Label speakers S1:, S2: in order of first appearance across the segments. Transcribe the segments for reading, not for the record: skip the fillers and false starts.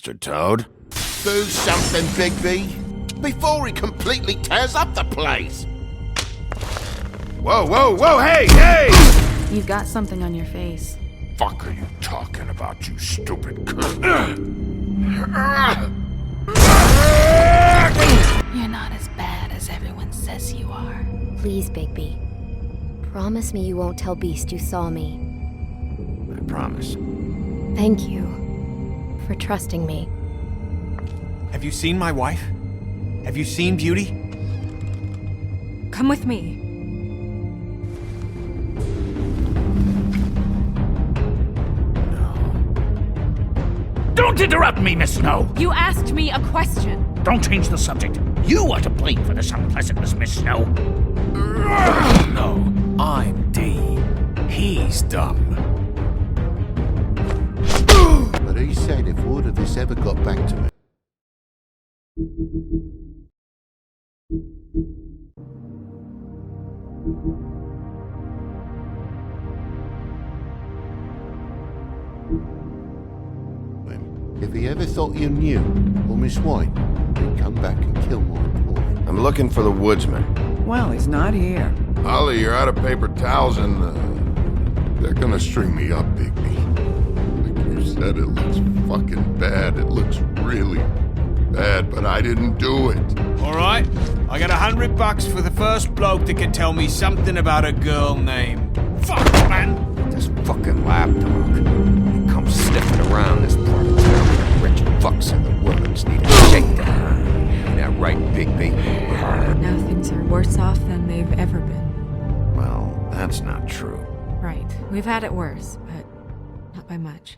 S1: Mr. Toad.
S2: Do something, Bigby, before he completely tears up the place.
S1: Whoa, whoa, whoa, hey, hey!
S3: You've got something on your face.
S1: Fuck are you talking about, you stupid cunt?
S3: You're not as bad as everyone says you are.
S4: Please, Bigby. Promise me you won't tell Beast you saw me.
S1: I promise.
S4: Thank you for trusting me.
S5: Have you seen my wife? Have you seen Beauty?
S3: Come with me.
S6: Don't interrupt me, Miss Snow!
S3: You asked me a question.
S6: Don't change the subject. You are to blame for this unpleasantness, Miss Snow.
S5: No, I'm D. He's dumb.
S2: But he said if word of this ever got back to him. If he ever thought you knew, or Miss White, he'd come back and kill my boy.
S1: I'm looking for the woodsman.
S7: Well, he's not here.
S8: Ollie, you're out of paper towels and, they're gonna string me up, Bigby. Like you said, it looks fucking bad. It looks really bad, but I didn't do it.
S5: Alright, I got $100 for the first bloke that can tell me something about a girl named... Fuck, man!
S1: This fucking lapdog. He comes sniffing around this part of town. Rich fucks and the women's need a shakedown. Ain't that right, Bigby?
S3: Now things are worse off than they've ever been.
S1: Well, that's not true.
S3: Right. We've had it worse, but not by much.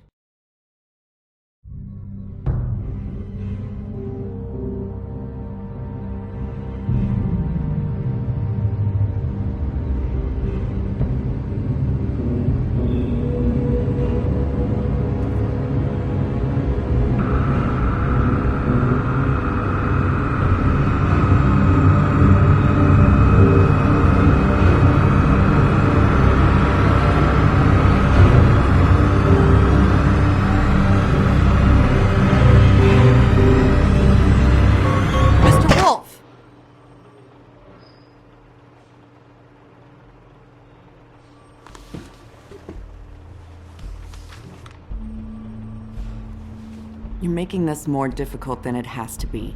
S7: You're making this more difficult than it has to be.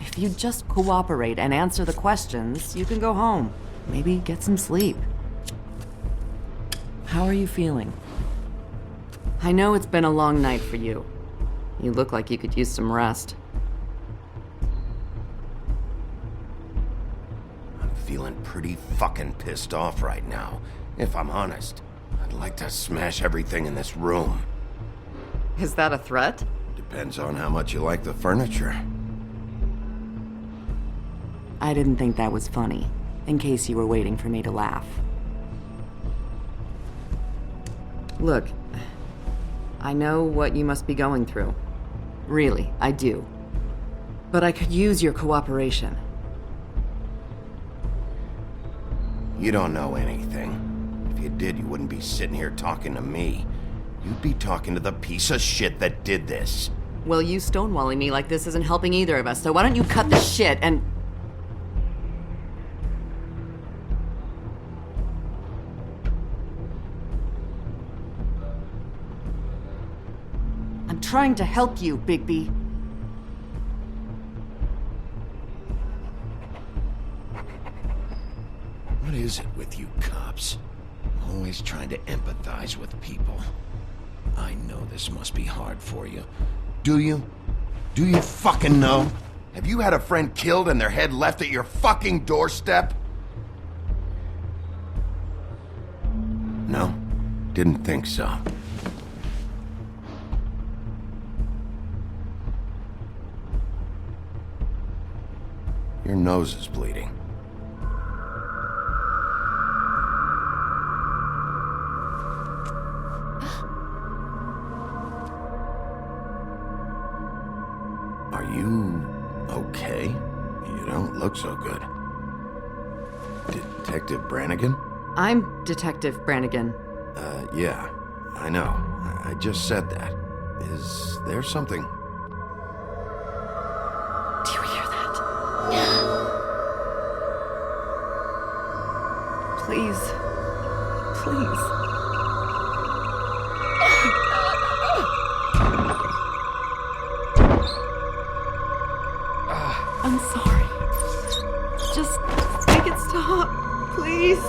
S7: If you just cooperate and answer the questions, you can go home. Maybe get some sleep. How are you feeling? I know it's been a long night for you. You look like you could use some rest.
S1: I'm feeling pretty fucking pissed off right now. If I'm honest, I'd like to smash everything in this room.
S7: Is that a threat?
S1: Depends on how much you like the furniture.
S7: I didn't think that was funny, in case you were waiting for me to laugh. Look, I know what you must be going through. Really, I do. But I could use your cooperation.
S1: You don't know anything. If you did, you wouldn't be sitting here talking to me. You'd be talking to the piece of shit that did this.
S7: Well, you stonewalling me like this isn't helping either of us, so why don't you cut the shit and... I'm trying to help you, Bigby.
S1: What is it with you cops? Always trying to empathize with people. I know this must be hard for you. Do you? Do you fucking know? Have you had a friend killed and their head left at your fucking doorstep? No? Didn't think so. Your nose is bleeding. Are you okay? You don't look so good. Detective Brannigan?
S7: I'm Detective Brannigan.
S1: Yeah, I know. I just said that. Is there something?
S3: Do you hear that? Please. Please. I'm sorry. Just make it stop, please.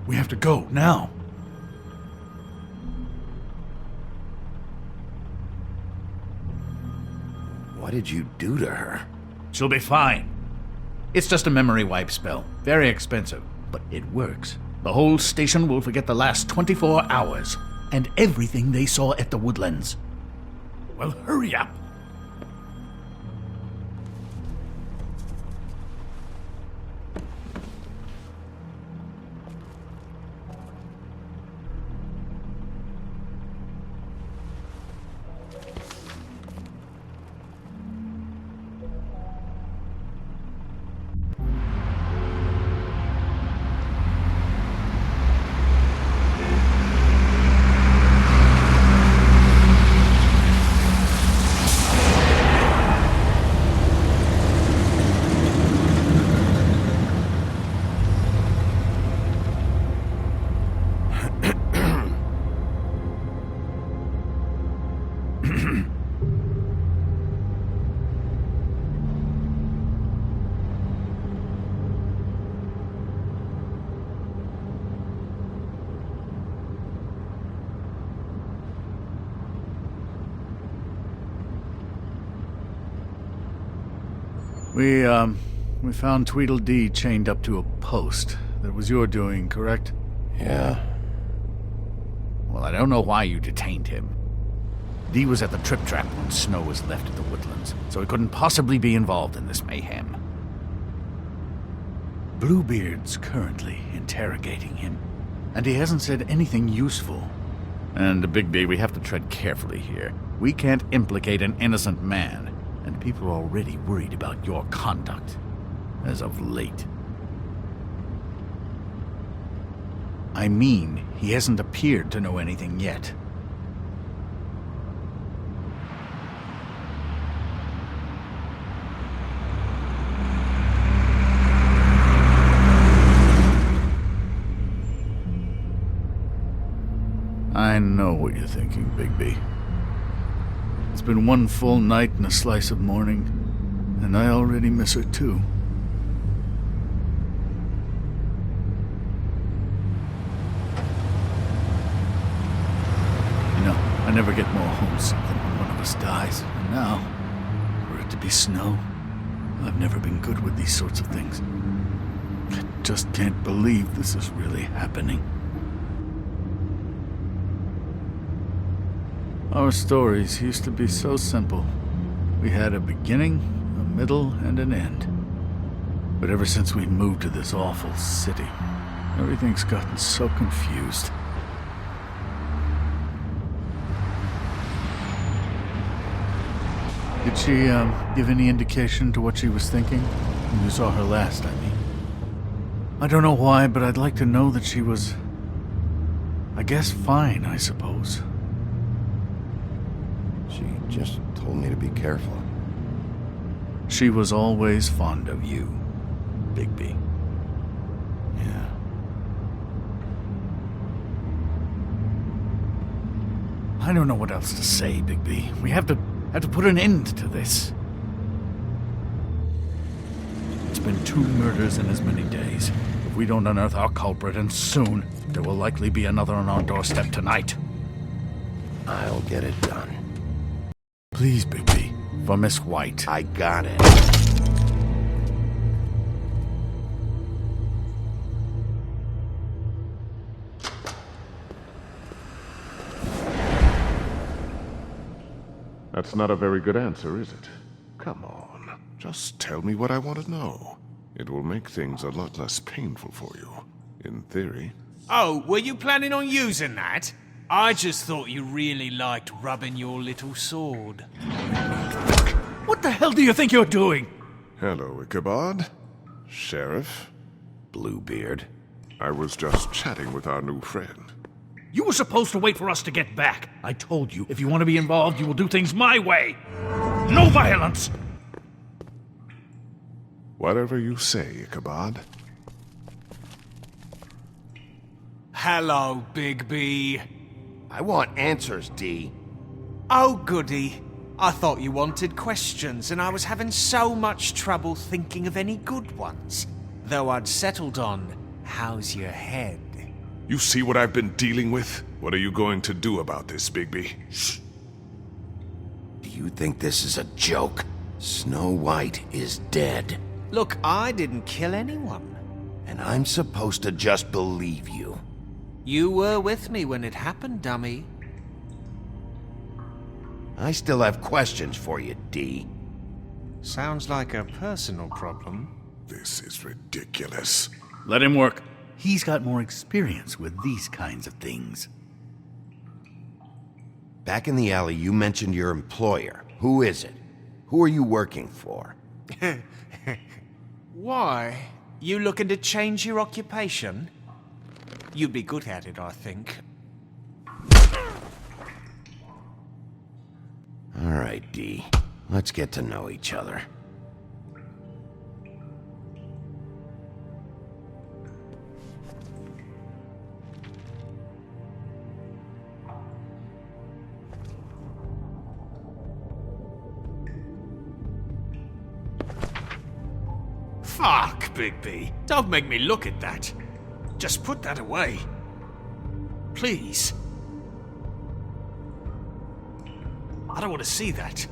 S9: We have to go, now.
S1: What did you do to her?
S9: She'll be fine. It's just a memory wipe spell. Very expensive, but it works. The whole station will forget the last 24 hours and everything they saw at the Woodlands. Well, hurry up. We found Tweedledee chained up to a post. That was your doing, correct?
S1: Yeah.
S9: Well, I don't know why you detained him. Dee was at the Trip Trap when Snow was left at the Woodlands, so he couldn't possibly be involved in this mayhem. Bluebeard's currently interrogating him, and he hasn't said anything useful. And, Bigby, we have to tread carefully here. We can't implicate an innocent man, and people are already worried about your conduct, as of late. I mean, he hasn't appeared to know anything yet. I know what you're thinking, Bigby. It's been one full night and a slice of morning, and I already miss her too. You know, I never get more homesick than when one of us dies, and now, for it to be Snow, I've never been good with these sorts of things. I just can't believe this is really happening. Our stories used to be so simple. We had a beginning, a middle, and an end. But ever since we moved to this awful city, everything's gotten so confused. Did she, give any indication to what she was thinking? When you saw her last, I mean. I don't know why, but I'd like to know that she was... I guess fine, I suppose.
S1: She just told me to be careful.
S9: She was always fond of you, Bigby.
S1: Yeah.
S9: I don't know what else to say, Bigby. We have to put an end to this. It's been 2 murders in as many days. If we don't unearth our culprit, and soon, there will likely be another on our doorstep tonight.
S1: I'll get it done.
S9: Please, Bigby, for Miss White.
S1: I got it.
S8: That's not a very good answer, is it? Come on, just tell me what I want to know. It will make things a lot less painful for you, in theory.
S5: Oh, were you planning on using that? I just thought you really liked rubbing your little sword.
S9: What the hell do you think you're doing?
S10: Hello, Ichabod. Sheriff.
S1: Bluebeard.
S10: I was just chatting with our new friend.
S6: You were supposed to wait for us to get back. I told you, if you want to be involved, you will do things my way. No violence!
S10: Whatever you say, Ichabod.
S5: Hello, Bigby.
S1: I want answers, D.
S5: Oh, goody. I thought you wanted questions, and I was having so much trouble thinking of any good ones. Though I'd settled on, how's your head?
S10: You see what I've been dealing with? What are you going to do about this, Bigby?
S1: Shh. Do you think this is a joke? Snow White is dead.
S5: Look, I didn't kill anyone.
S1: And I'm supposed to just believe you.
S5: You were with me when it happened, dummy.
S1: I still have questions for you, D.
S5: Sounds like a personal problem.
S10: This is ridiculous.
S9: Let him work. He's got more experience with these kinds of things.
S1: Back in the alley, you mentioned your employer. Who is it? Who are you working for?
S5: Why? You looking to change your occupation? You'd be good at it, I think.
S1: All right, D. Let's get to know each other.
S5: Fuck, Bigby. Don't make me look at that. Just put that away. Please. I don't want to see that.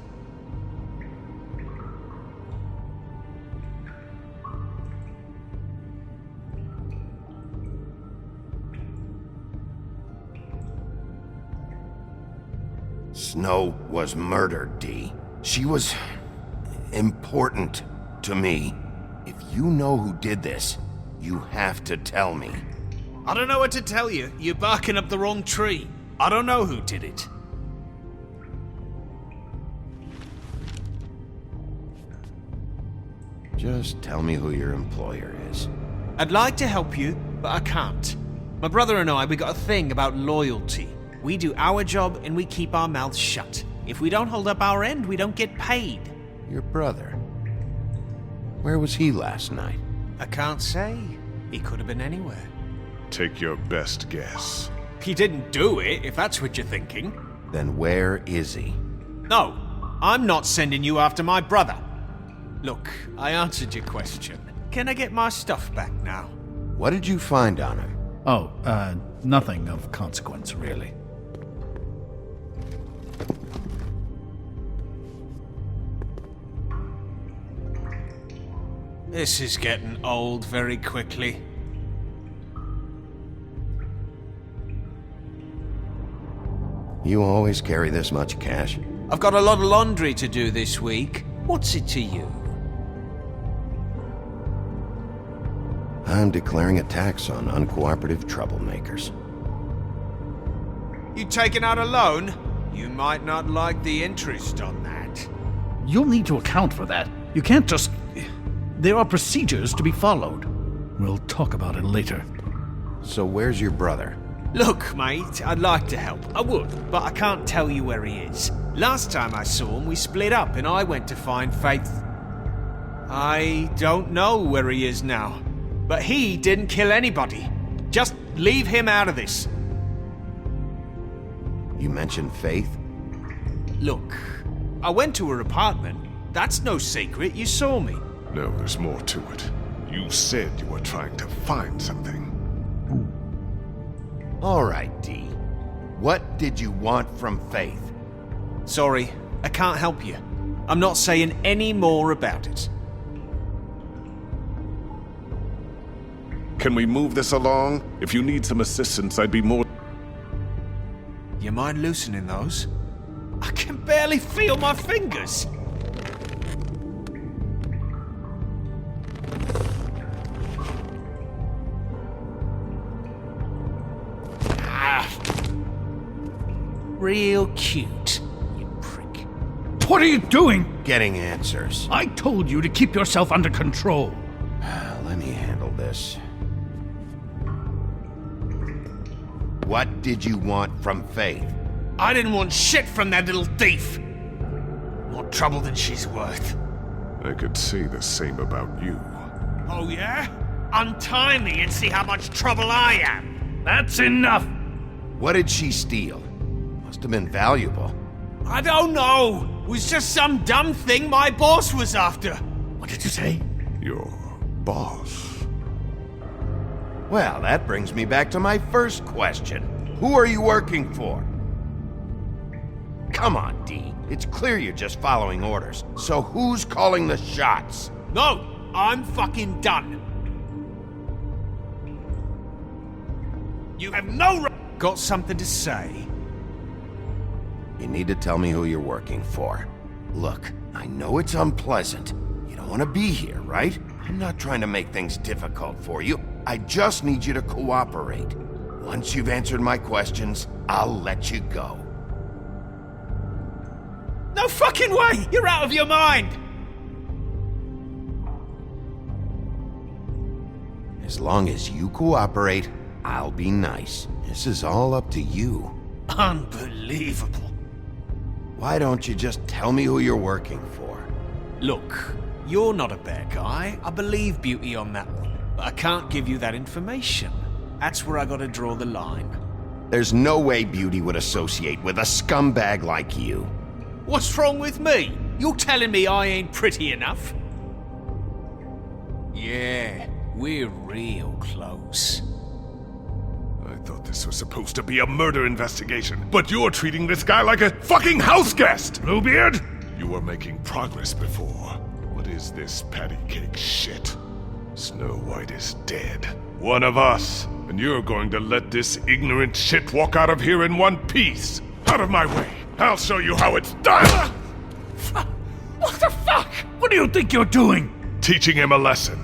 S1: Snow was murdered, D. She was important to me. If you know who did this, you have to tell me.
S5: I don't know what to tell you. You're barking up the wrong tree. I don't know who did it.
S1: Just tell me who your employer is.
S5: I'd like to help you, but I can't. My brother and I, we got a thing about loyalty. We do our job and we keep our mouths shut. If we don't hold up our end, we don't get paid.
S1: Your brother? Where was he last night?
S5: I can't say. He could have been anywhere.
S10: Take your best guess.
S5: He didn't do it, if that's what you're thinking.
S1: Then where is he?
S5: No, I'm not sending you after my brother. Look, I answered your question. Can I get my stuff back now?
S1: What did you find on him?
S9: Oh, nothing of consequence, really.
S5: This is getting old very quickly.
S1: You always carry this much cash?
S5: I've got a lot of laundry to do this week. What's it to you?
S1: I'm declaring a tax on uncooperative troublemakers.
S5: You taking out a loan? You might not like the interest on that.
S6: You'll need to account for that. You can't just... There are procedures to be followed.
S9: We'll talk about it later.
S1: So where's your brother?
S5: Look, mate, I'd like to help. I would, but I can't tell you where he is. Last time I saw him, we split up and I went to find Faith. I don't know where he is now. But he didn't kill anybody. Just leave him out of this.
S1: You mentioned Faith?
S5: Look, I went to her apartment. That's no secret, you saw me.
S10: No, there's more to it. You said you were trying to find something.
S1: All right, D. What did you want from Faith?
S5: Sorry, I can't help you. I'm not saying any more about it.
S10: Can we move this along? If you need some assistance, I'd be more...
S5: You mind loosening those? I can barely feel my fingers. real cute, you prick.
S6: What are you doing?
S1: Getting answers.
S6: I told you to keep yourself under control.
S1: Let me handle this. What did you want from Faith?
S5: I didn't want shit from that little thief. More trouble than she's worth.
S10: I could say the same about you.
S5: Oh yeah? Untie me and see how much trouble I am.
S6: That's enough.
S1: What did she steal? Must have been valuable.
S5: I don't know. It was just some dumb thing my boss was after.
S6: What did you say?
S10: Your boss.
S1: Well, that brings me back to my first question. Who are you working for? Come on, D. It's clear you're just following orders. So who's calling the shots?
S5: No, I'm fucking done. You have no right. Got something to say?
S1: You need to tell me who you're working for. Look, I know it's unpleasant. You don't want to be here, right? I'm not trying to make things difficult for you. I just need you to cooperate. Once you've answered my questions, I'll let you go.
S5: No fucking way! You're out of your mind!
S1: As long as you cooperate, I'll be nice. This is all up to you.
S5: Unbelievable.
S1: Why don't you just tell me who you're working for?
S5: Look, you're not a bad guy. I believe Beauty on that one. But I can't give you that information. That's where I gotta draw the line.
S1: There's no way Beauty would associate with a scumbag like you.
S5: What's wrong with me? You're telling me I ain't pretty enough? Yeah, we're real close.
S10: I thought this was supposed to be a murder investigation, but you're treating this guy like a fucking house guest!
S6: Bluebeard?
S10: You were making progress before. What is this patty cake shit? Snow White is dead. One of us. And you're going to let this ignorant shit walk out of here in one piece. Out of my way. I'll show you how it's done!
S6: What the fuck? What do you think you're doing?
S10: Teaching him a lesson.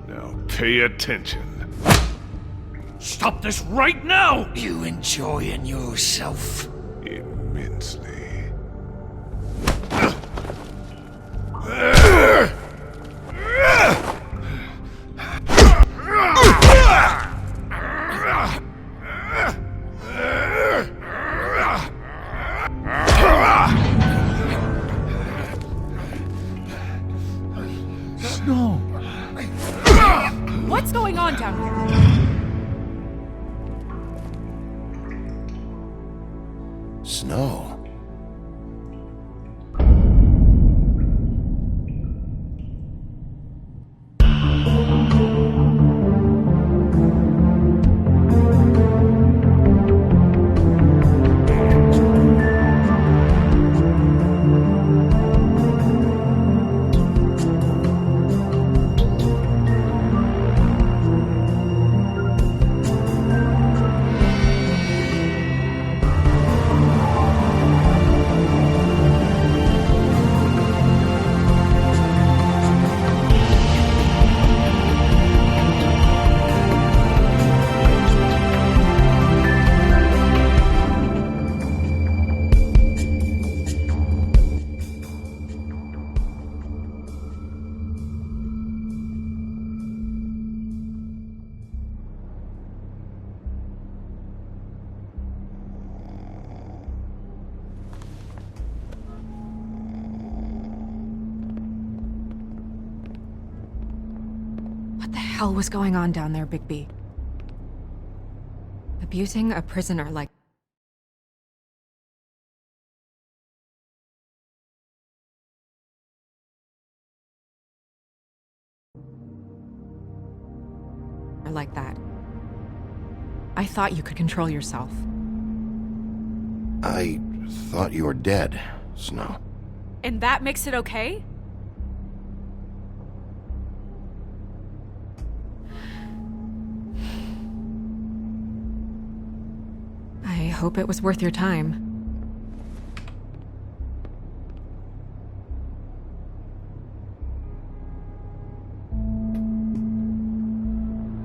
S10: Now pay attention.
S6: Stop this right now!
S5: You enjoying yourself?
S10: Immensely.
S6: No.
S3: What's going on down here?
S1: Snow.
S3: What the hell was going on down there, Bigby? Abusing a prisoner like... like that. I thought you could control yourself.
S1: I thought you were dead, Snow.
S3: And that makes it okay? I hope it was worth your time.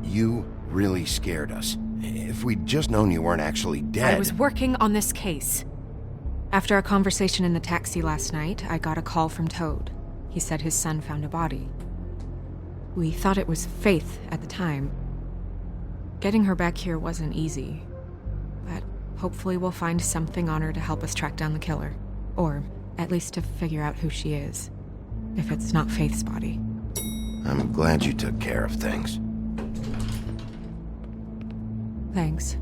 S1: You really scared us. If we'd just known you weren't actually dead...
S3: I was working on this case. After a conversation in the taxi last night, I got a call from Toad. He said his son found a body. We thought it was Faith at the time. Getting her back here wasn't easy, but hopefully we'll find something on her to help us track down the killer. Or at least to figure out who she is, if it's not Faith's body.
S1: I'm glad you took care of things.
S3: Thanks.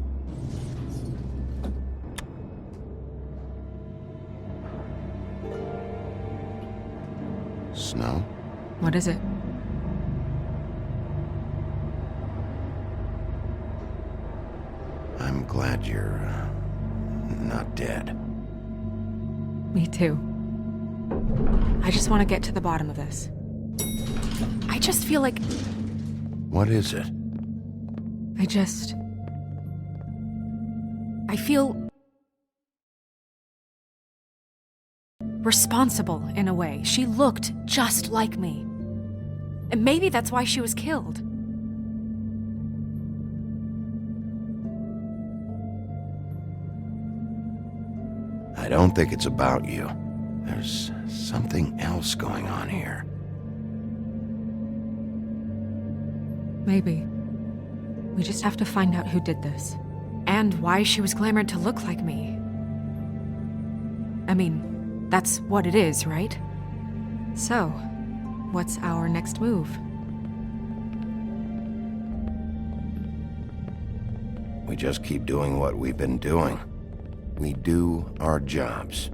S1: Snow?
S3: What is it?
S1: I'm glad you're not dead.
S3: Me too. I just want to get to the bottom of this. I just feel like
S1: What is it?
S3: I feel responsible in a way. She looked just like me. And maybe that's why she was killed.
S1: I don't think it's about you. There's something else going on here.
S3: Maybe. We just have to find out who did this. And why she was glamored to look like me. I mean, that's what it is, right? So, what's our next move?
S1: We just keep doing what we've been doing. We do our jobs.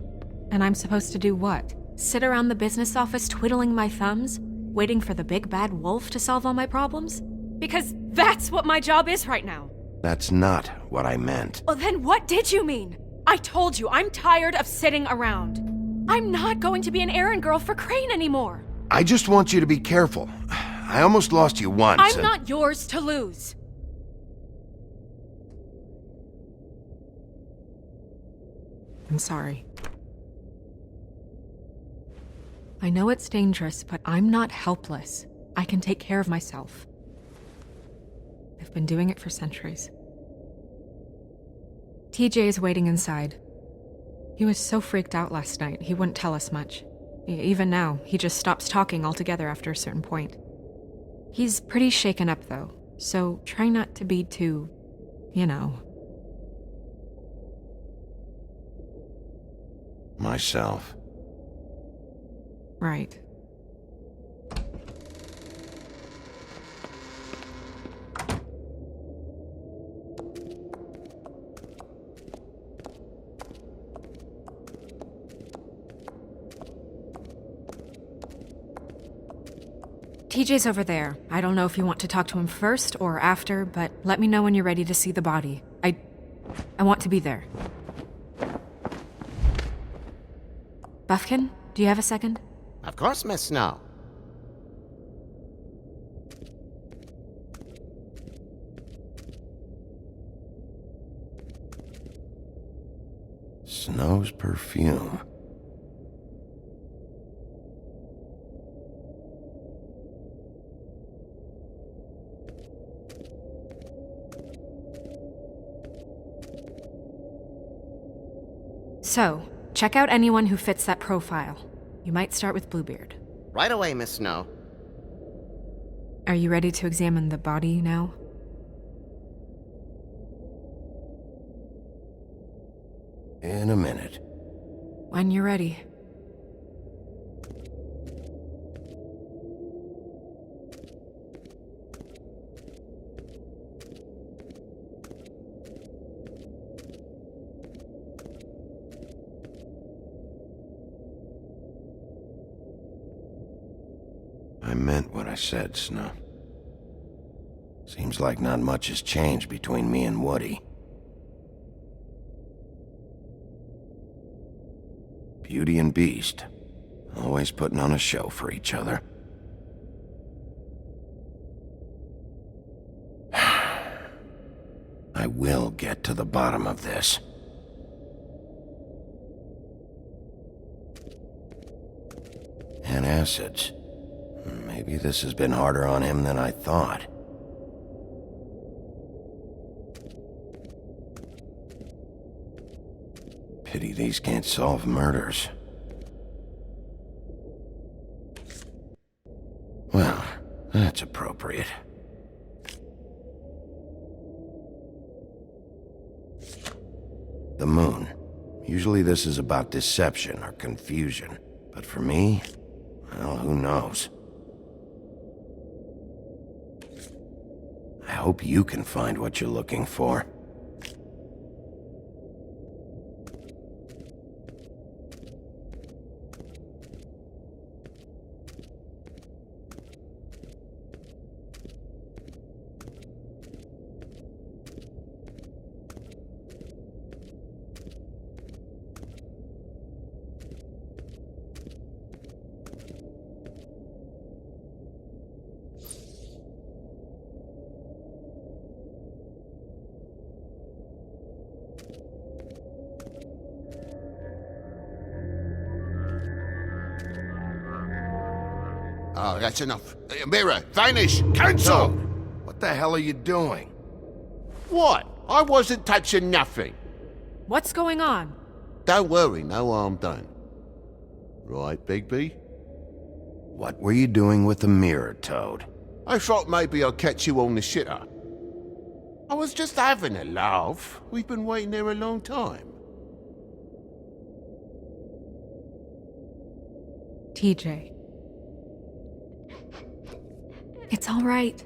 S3: And I'm supposed to do what? Sit around the business office twiddling my thumbs, waiting for the big bad wolf to solve all my problems? Because that's what my job is right now.
S1: That's not what I meant.
S3: Well, then what did you mean? I told you, I'm tired of sitting around. I'm not going to be an errand girl for Crane anymore.
S1: I just want you to be careful. I almost lost you once.
S3: I'm not yours to lose. I'm sorry. I know it's dangerous, but I'm not helpless. I can take care of myself. I've been doing it for centuries. TJ is waiting inside. He was so freaked out last night, he wouldn't tell us much. Even now, he just stops talking altogether after a certain point. He's pretty shaken up, though, so try not to be too,
S1: Myself.
S3: Right. TJ's over there. I don't know if you want to talk to him first or after, but let me know when you're ready to see the body. I want to be there. Buffkin, do you have a second?
S11: Of course, Miss Snow.
S1: Snow's perfume.
S3: So, check out anyone who fits that profile. You might start with Bluebeard.
S11: Right away, Miss Snow.
S3: Are you ready to examine the body now?
S1: In a minute.
S3: When you're ready.
S1: I meant what I said, Snow. Seems like not much has changed between me and Woody. Beauty and Beast, always putting on a show for each other. I will get to the bottom of this. And acids. Maybe this has been harder on him than I thought. Pity these can't solve murders. Well, that's appropriate. The moon. Usually this is about deception or confusion. But for me, well, who knows? I hope you can find what you're looking for.
S2: Oh, that's enough. Mirror, vanish! Cancel!
S1: What the hell are you doing?
S2: What? I wasn't touching nothing.
S3: What's going on?
S2: Don't worry, no harm done. Right, Bigby?
S1: What were you doing with the mirror, Toad?
S2: I thought maybe I'd catch you on the shitter. I was just having a laugh. We've been waiting there a long time.
S3: TJ. It's all right.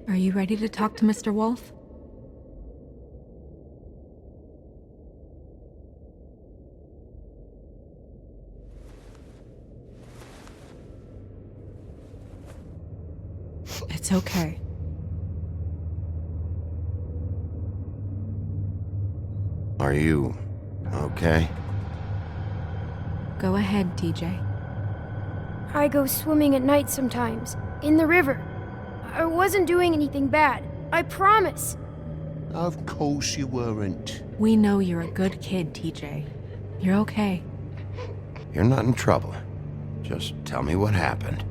S3: Are you ready to talk to Mr. Wolf? It's okay.
S1: Are you okay?
S3: Go ahead, TJ.
S12: I go swimming at night sometimes, in the river. I wasn't doing anything bad. I promise.
S2: Of course you weren't.
S3: We know you're a good kid, TJ. You're okay.
S1: You're not in trouble. Just tell me what happened.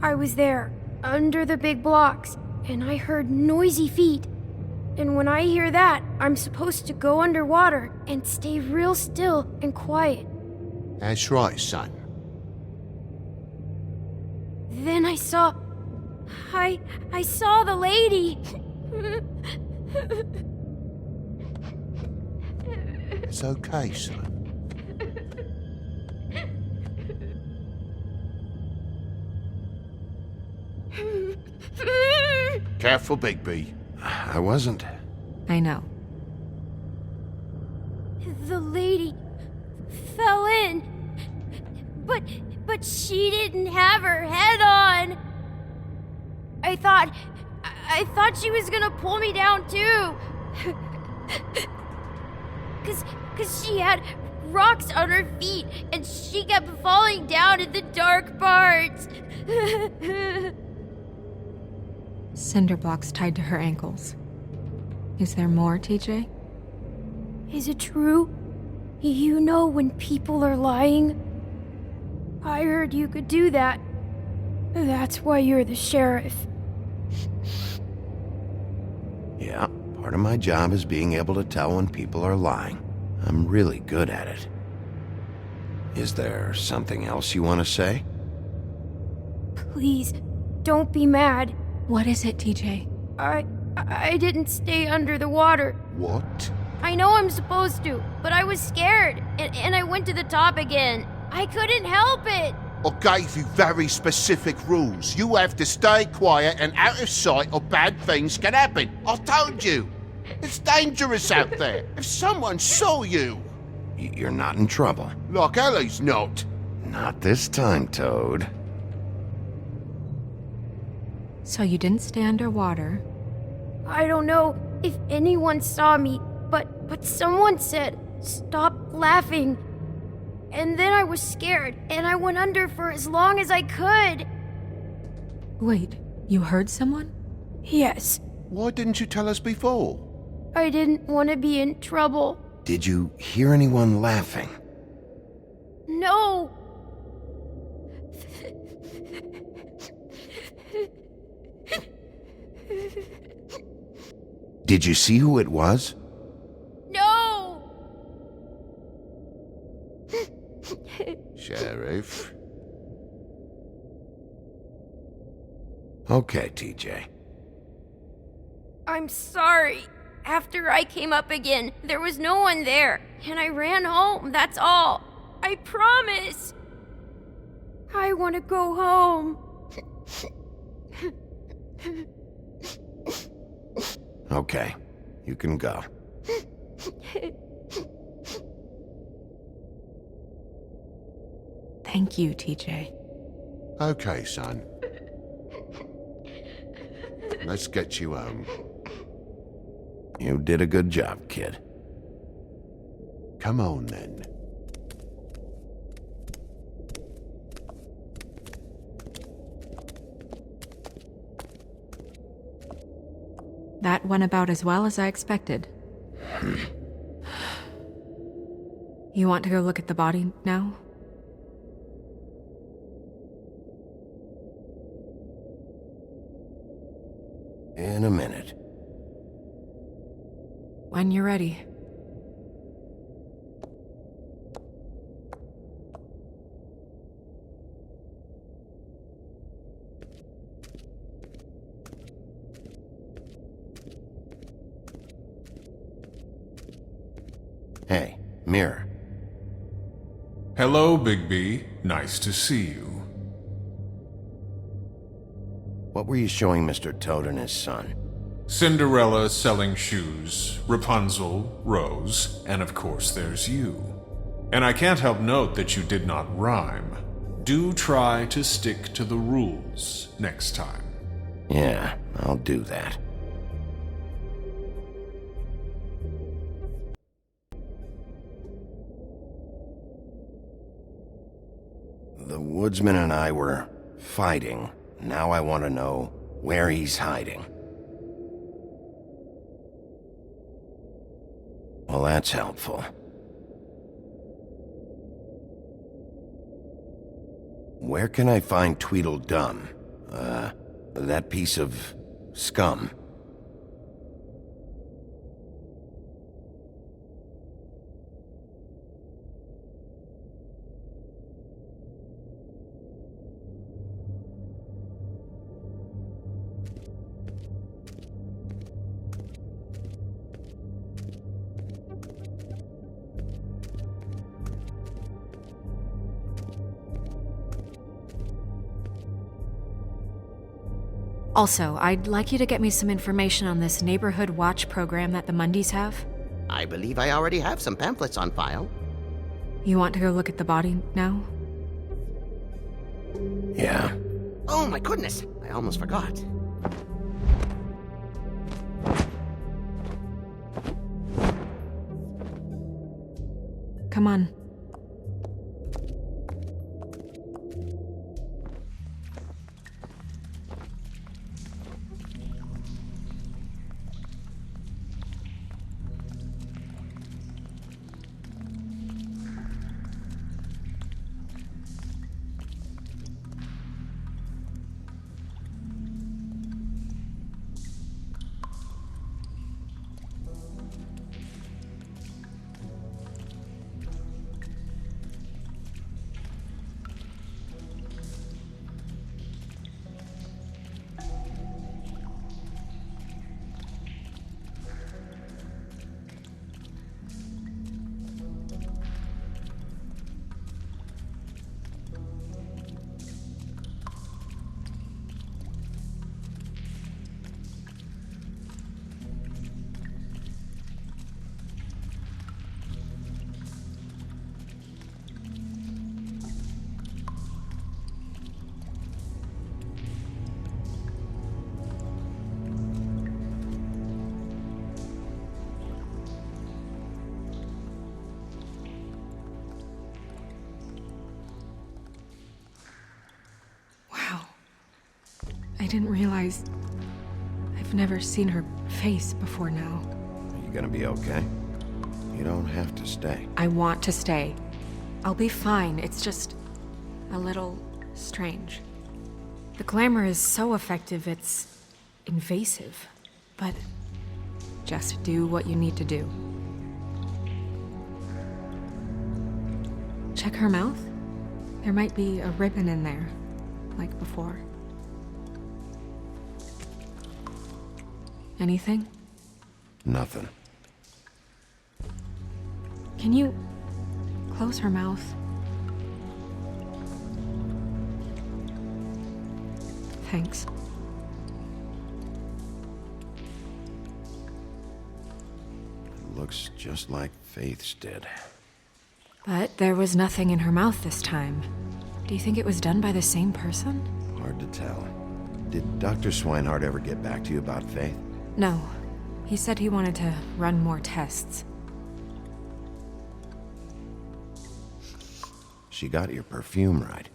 S12: I was there, under the big blocks, and I heard noisy feet. And when I hear that, I'm supposed to go underwater and stay real still and quiet.
S2: That's right, son.
S12: Then I saw the lady.
S2: It's okay, son. Careful, Bigby.
S1: I wasn't.
S3: I know.
S12: The lady fell in. But she didn't have her head on. I thought she was gonna pull me down too. Cause she had rocks on her feet and she kept falling down in the dark parts.
S3: Cinder blocks tied to her ankles. Is there more, TJ?
S12: Is it true? You know when people are lying? I heard you could do that. That's why you're the sheriff.
S1: Yeah, part of my job is being able to tell when people are lying. I'm really good at it. Is there something else you want to say?
S12: Please, don't be mad.
S3: What is it, TJ?
S12: I didn't stay under the water.
S2: What?
S12: I know I'm supposed to, but I was scared, and I went to the top again. I couldn't help it.
S2: I gave you very specific rules. You have to stay quiet and out of sight or bad things can happen. I told you. It's dangerous out there. If someone saw you...
S1: You're not in trouble.
S2: Like Ellie's not.
S1: Not this time, Toad.
S3: So you didn't stay underwater?
S12: I don't know if anyone saw me, but someone said, "Stop laughing." And then I was scared, and I went under for as long as I could.
S3: Wait, you heard someone?
S12: Yes.
S2: Why didn't you tell us before?
S12: I didn't want to be in trouble.
S1: Did you hear anyone laughing?
S12: No.
S1: Did you see who it was?
S2: Sheriff.
S1: Okay, TJ.
S12: I'm sorry. After I came up again, there was no one there, and I ran home, that's all. I promise. I want to go home.
S1: Okay, you can go.
S3: Thank you, TJ.
S2: Okay, son. Let's get you home.
S1: You did a good job, kid.
S2: Come on, then.
S3: That went about as well as I expected. You want to go look at the body now?
S1: In a minute.
S3: When you're ready.
S1: Hey, Mirror.
S13: Hello, Bigby. Nice to see you.
S1: What were you showing Mr. Toad and his son?
S13: Cinderella selling shoes, Rapunzel, Rose, and of course there's you. And I can't help note that you did not rhyme. Do try to stick to the rules next time.
S1: Yeah, I'll do that. The woodsman and I were fighting. Now I want to know where he's hiding. Well, that's helpful. Where can I find Tweedledum? That piece of scum.
S3: Also, I'd like you to get me some information on this neighborhood watch program that the Mundys have.
S11: I believe I already have some pamphlets on file.
S3: You want to go look at the body now?
S1: Yeah.
S11: Oh my goodness, I almost forgot.
S3: Come on. I didn't realize I've never seen her face before now.
S1: Are you gonna be okay? You don't have to stay.
S3: I want to stay. I'll be fine. It's just a little strange. The glamour is so effective, it's invasive. But just do what you need to do. check her mouth? There might be a ribbon in there, like before. Anything?
S1: Nothing.
S3: Can you close her mouth? Thanks.
S1: It looks just like Faith's did.
S3: But there was nothing in her mouth this time. Do you think it was done by the same person?
S1: Hard to tell. Did Dr. Swinehart ever get back to you about Faith?
S3: No. He said he wanted to run more tests.
S1: She got your perfume right.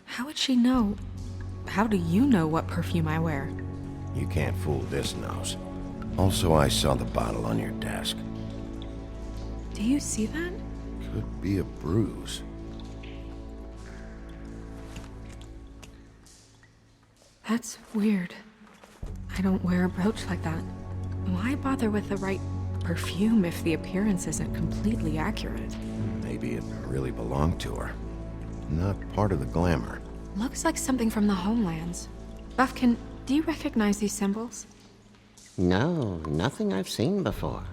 S3: How would she know? How do you know what perfume I wear?
S1: You can't fool this nose. Also, I saw the bottle on your desk.
S3: Do you see that?
S1: Could be a bruise.
S3: That's weird. I don't wear a brooch like that. Why bother with the right perfume if the appearance isn't completely accurate?
S1: Maybe it really belonged to her. Not part of the glamour.
S3: Looks like something from the Homelands. Buffkin, do you recognize these symbols?
S11: No, nothing I've seen before.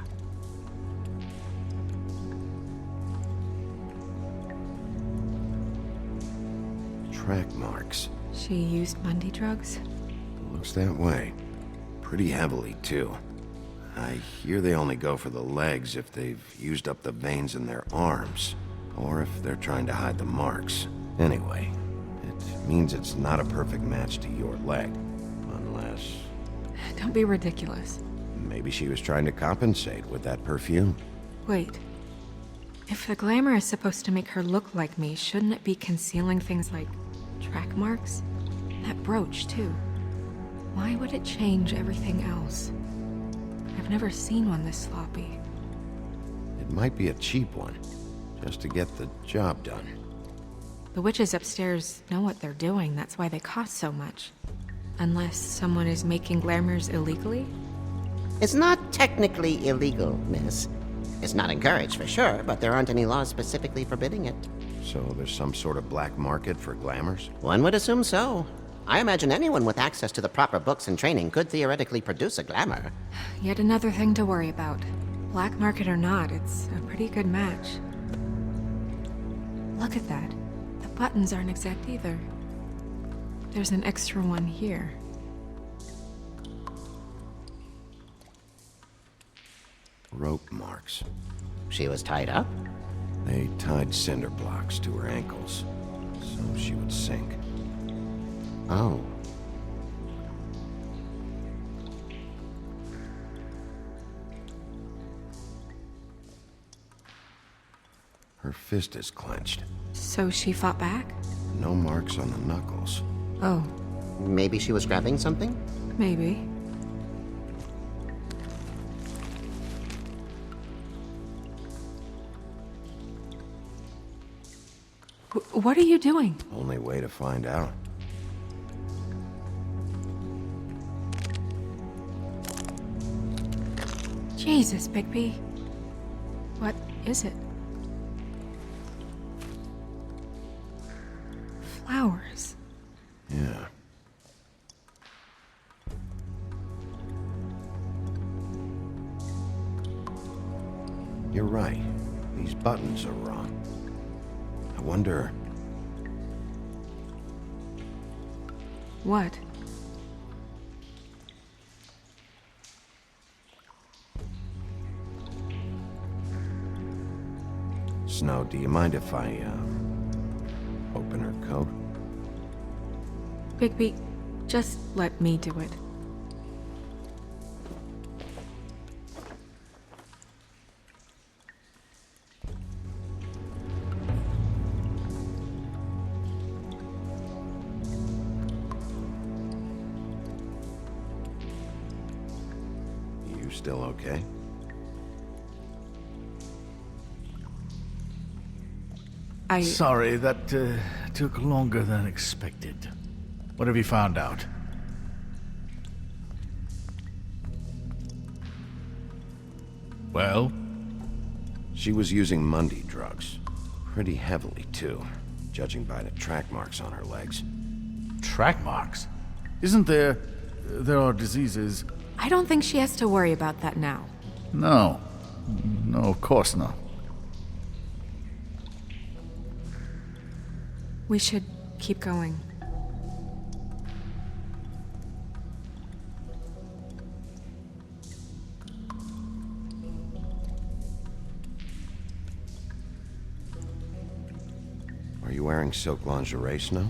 S1: Track marks.
S3: She used Mundy drugs?
S1: Looks that way. Pretty heavily, too. I hear they only go for the legs if they've used up the veins in their arms, or if they're trying to hide the marks. Anyway, it means it's not a perfect match to your leg, unless...
S3: Don't be ridiculous.
S1: Maybe she was trying to compensate with that perfume.
S3: Wait. If the glamour is supposed to make her look like me, shouldn't it be concealing things like track marks? That brooch, too. Why would it change everything else? I've never seen one this sloppy.
S1: It might be a cheap one, just to get the job done.
S3: The witches upstairs know what they're doing, that's why they cost so much. Unless someone is making glamours illegally?
S11: It's not technically illegal, miss. It's not encouraged for sure, but there aren't any laws specifically forbidding it.
S1: So there's some sort of black market for glamours?
S11: One would assume so. I imagine anyone with access to the proper books and training could theoretically produce a glamour.
S3: Yet another thing to worry about. Black market or not, it's a pretty good match. Look at that. The buttons aren't exact either. There's an extra one here.
S1: Rope marks.
S11: She was tied up?
S1: They tied cinder blocks to her ankles, so she would sink.
S11: Oh.
S1: Her fist is clenched.
S3: So she fought back?
S1: No marks on the knuckles.
S3: Oh.
S11: Maybe she was grabbing something?
S3: Maybe. What are you doing?
S1: Only way to find out.
S3: Jesus, Bigby. What is it? Flowers.
S1: Yeah. You're right. These buttons are wrong. I wonder...
S3: What?
S1: Snow, do you mind if I, open her coat?
S3: Bigby, just let me do it.
S1: You still okay?
S9: Sorry, that took longer than expected. What have you found out? Well?
S1: She was using Mundy drugs. Pretty heavily, too, judging by the track marks on her legs.
S9: Track marks? Isn't there... there are diseases...
S3: I don't think she has to worry about that now.
S9: No. No, of course not.
S3: We should keep going.
S1: Are you wearing silk lingerie, Snow?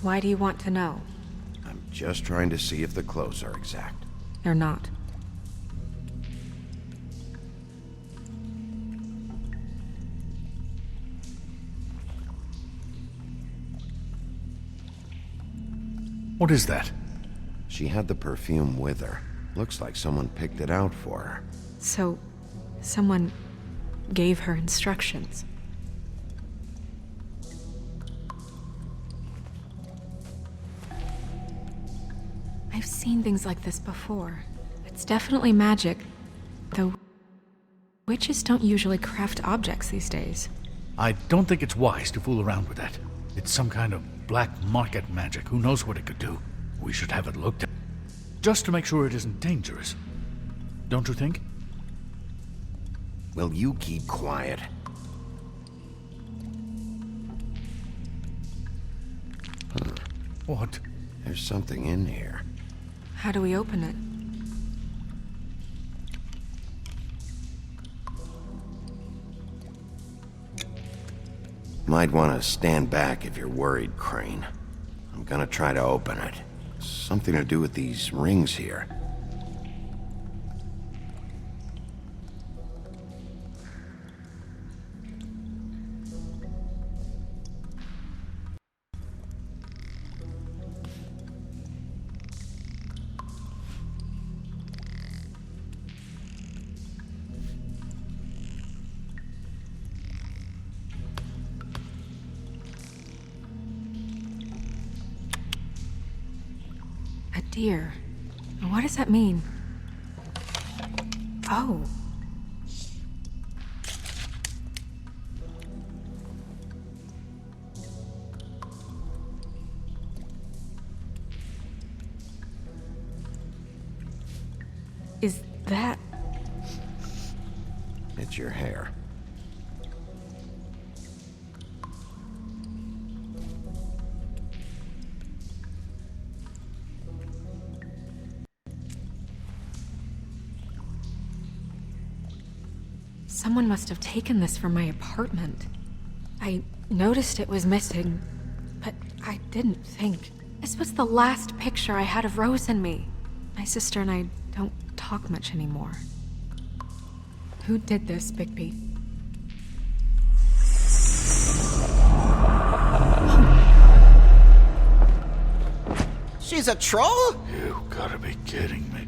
S3: Why do you want to know?
S1: I'm just trying to see if the clothes are exact.
S3: They're not.
S9: What is that?
S1: She had the perfume with her. Looks like someone picked it out for her.
S3: So, someone gave her instructions. I've seen things like this before. It's definitely magic, though witches don't usually craft objects these days.
S9: I don't think it's wise to fool around with that. It's some kind of black market magic. Who knows what it could do? We should have it looked at. Just to make sure it isn't dangerous. Don't you think?
S1: Will you keep quiet? Huh.
S9: What?
S1: There's something in here.
S3: How do we open it?
S1: Might want to stand back if you're worried, Crane. I'm gonna try to open it. Something to do with these rings here.
S3: A deer. What does that mean? Oh. Is that...
S1: It's your hair.
S3: Someone must have taken this from my apartment. I noticed it was missing, but I didn't think. This was the last picture I had of Rose and me. My sister and I don't talk much anymore. Who did this, Bigby?
S11: She's a troll?
S9: You gotta be kidding me.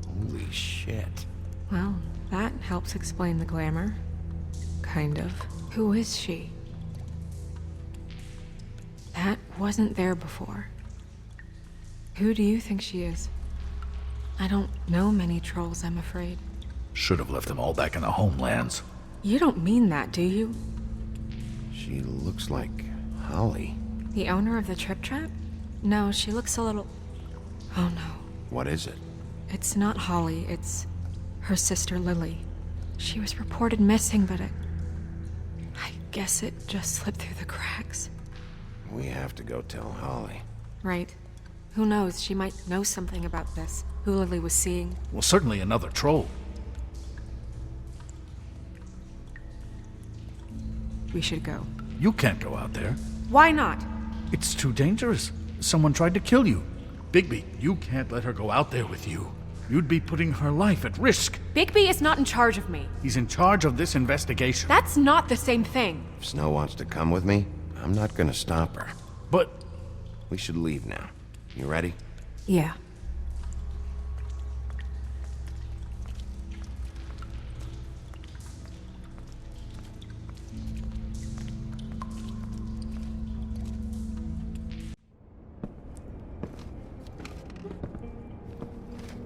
S1: Holy shit.
S3: Well, that helps explain the glamour. Kind of. Who is she? That wasn't there before. Who do you think she is? I don't know many trolls, I'm afraid.
S9: Should have left them all back in the homelands.
S3: You don't mean that, do you?
S1: She looks like Holly.
S3: The owner of the Trip Trap? No, she looks a little... Oh no.
S1: What is it?
S3: It's not Holly, it's her sister Lily. She was reported missing, but I guess it just slipped through the cracks.
S1: We have to go tell Holly.
S3: Right. Who knows, she might know something about this. Who Lily was seeing.
S9: Well, certainly another troll.
S3: We should go.
S9: You can't go out there.
S3: Why not?
S9: It's too dangerous. Someone tried to kill you. Bigby, you can't let her go out there with you. You'd be putting her life at risk.
S3: Bigby is not in charge of me.
S9: He's in charge of this investigation.
S3: That's not the same thing.
S1: If Snow wants to come with me, I'm not gonna stop her.
S9: But...
S1: We should leave now. You ready?
S3: Yeah.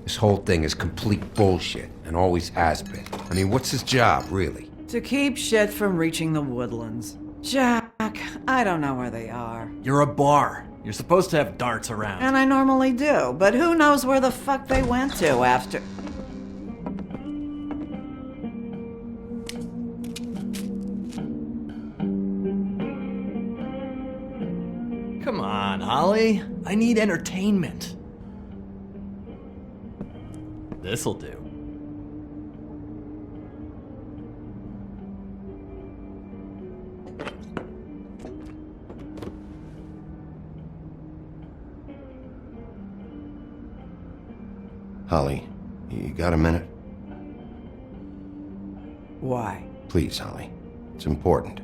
S14: This whole thing is complete bullshit, and always has been. I mean, what's his job, really?
S15: To keep shit from reaching the woodlands. Jack, I don't know where they are.
S16: You're a bar. You're supposed to have darts around.
S15: And I normally do, but who knows where the fuck they went to after...
S16: Come on, Holly. I need entertainment. This'll do.
S14: Holly, you got a minute?
S15: Why?
S14: Please, Holly. It's important.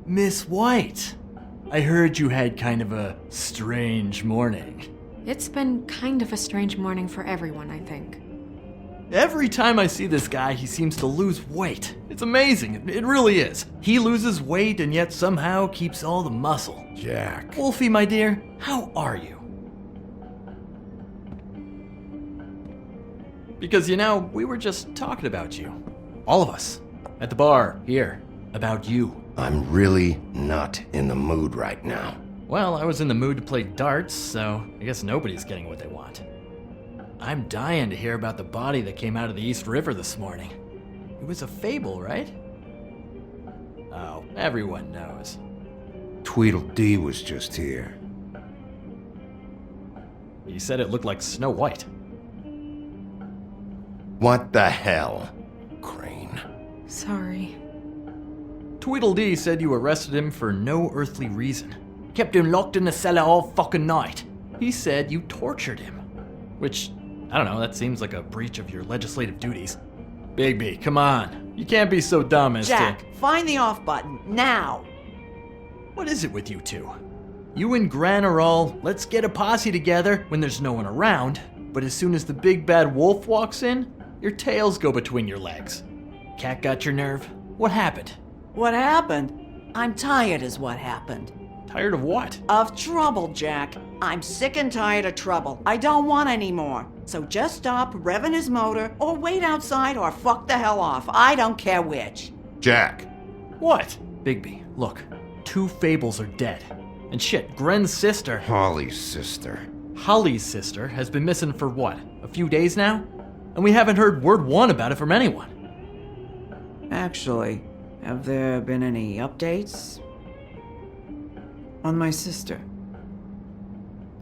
S16: Miss White, I heard you had kind of a strange morning.
S3: It's been kind of a strange morning for everyone, I think.
S16: Every time I see this guy, he seems to lose weight. It's amazing. It really is. He loses weight and yet somehow keeps all the muscle.
S14: Jack.
S16: Wolfie, my dear, how are you? Because, you know, we were just talking about you. All of us. At the bar, here. About you.
S14: I'm really not in the mood right now.
S16: Well, I was in the mood to play darts, so I guess nobody's getting what they want. I'm dying to hear about the body that came out of the East River this morning. It was a fable, right? Oh, everyone knows.
S14: Tweedledee was just here.
S16: He said it looked like Snow White.
S14: What the hell, Crane?
S3: Sorry.
S16: Tweedledee said you arrested him for no earthly reason. Kept him locked in the cellar all fucking night. He said you tortured him. Which, I don't know, that seems like a breach of your legislative duties. Bigby, come on. You can't be so dumb as
S15: Jack, find the off button, now!
S16: What is it with you two? You and Gran are all, let's get a posse together when there's no one around, but as soon as the big bad wolf walks in, your tails go between your legs. Cat got your nerve? What happened?
S15: What happened? I'm tired is what happened.
S16: Tired of what?
S15: Of trouble, Jack. I'm sick and tired of trouble. I don't want any more. So just stop revving his motor, or wait outside, or fuck the hell off. I don't care which.
S14: Jack.
S16: What? Bigby, look. 2 fables are dead. And shit, Gren's sister...
S14: Holly's sister.
S16: Holly's sister has been missing for what? A few days now? And we haven't heard word one about it from anyone.
S15: Actually, have there been any updates? On my sister?